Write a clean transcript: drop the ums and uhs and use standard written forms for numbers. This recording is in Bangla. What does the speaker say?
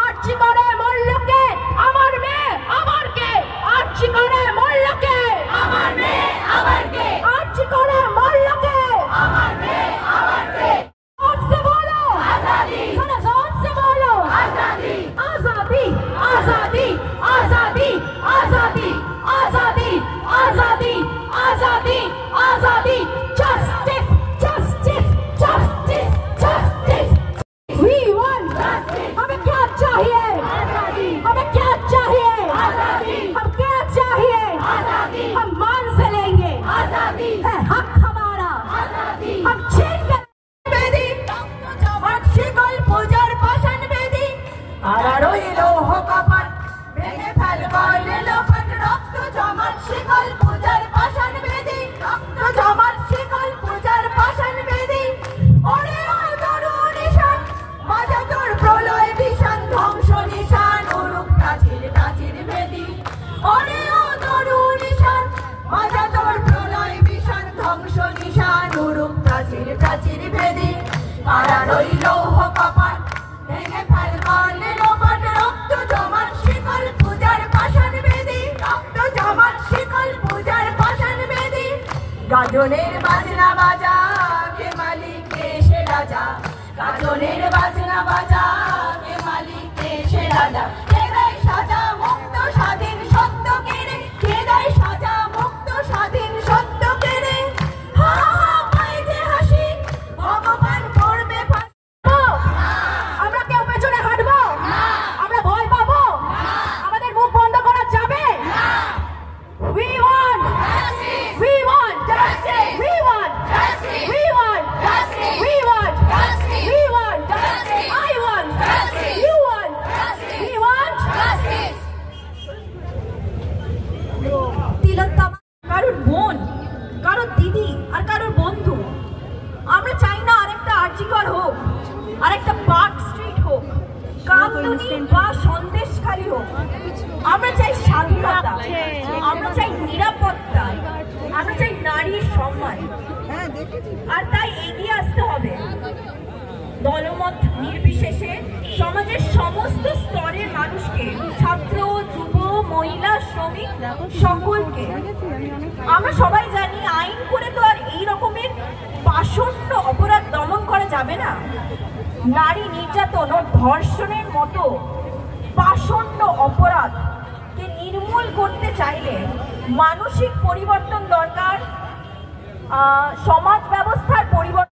আর্জি করে মল্লকে আমার মেয়ে আমার কে, আর্জি করে মল্লকে আমার মেয়ে আমার কে, আর্জি করে মল্লকে আমার মেয়ে আমার কে। जोर से बोलो आजादी, थोड़ा जोर से बोलो आजादी, आजादी आजादी आजादी आजादी आजादी आजादी आजादी आजादी, justice justice justice justice, we want justice। हमें क्या चाहिए? आजादी। हमें क्या चाहिए? आजादी। हम क्या चाहिए? आजादी। हम मान से लेंगे आजादी, है हक हमारा आजादी, हम छीन कर बेदी और शिकल पूजर पाषाण बेदी আর রইল কপাট ভেঙে ফেলবো লোপাট, রক্ত জমাট শিকল পূজার পাষাণ বেদি, রক্ত জমাট শিকল পূজার পাষাণ বেদি। ওরে ও তরুণ নিশান মাজা তোর প্রলয় ভীষণ ধ্বংস নিশান, উড়ুক প্রাচীর প্রাচীর বেদি। ওরে ও তরুণ নিশান মাজা তোর প্রলয় ভীষণ ধ্বংস নিশান, উড়ুক প্রাচীর প্রাচীর বেদি। আর রইল কপাট ভেঙে ফেলবো লোপাট, রক্ত জমাট শিকল পূজার পাষাণ বেদি, রক্ত জমাট শিকল পূজার পাষাণ বেদি। গাজনের বাজনা বাজা কে মালিক কে সে রাজা, গাজনের বাজনা বাজা কে মালিক কে সে রাজা। কে দেয় সাজা মুক্ত স্বাধীন সত্য কেড়ে, কে দেয় সাজা মুক্ত স্বাধীন সত্য কেড়ে। হা হা পায় যে হাসি ভগবান করবে ফাঁসি। আমরা কেউ পেছনে হাঁটবো? আমরা ভয় পাবো? আমাদের মুখ বন্ধ করা যাবে? We want justice. We want justice. We want justice. We want justice. We want justice. We want justice. I want justice. You want justice. We want justice. তিলোত্তমা কারোর বোন, কারোর দিদি আর কারোর বন্ধু। আমরা চাই না আরেকটা আর্জিকর হোক, আরেকটা পার্ক স্ট্রিট হোক, কামদুনি বা সন্দেশখালী হোক। আমরা চাই স্বাধীনতা, আমরা চাই নিরাপত্তা, আমরা চাই নারীর সম্মান। আর তাই এগিয়ে আসতে হবে দলমত নির্বিশেষে সমাজের সমস্ত স্তরের মানুষকে, ছাত্র যুব মহিলা শ্রমিক সকলকে। আমরা সবাই জানি আইন করে তো আর এই রকমের পাষণ্ড অপরাধ দমন করা যাবে না। নারী নির্যাতন ও ধর্ষণের মতো পাষণ্ড অপরাধকে নির্মূল করতে চাইলে মানসিক পরিবর্তন দরকার, সমাজ ব্যবস্থার পরিবর্তন।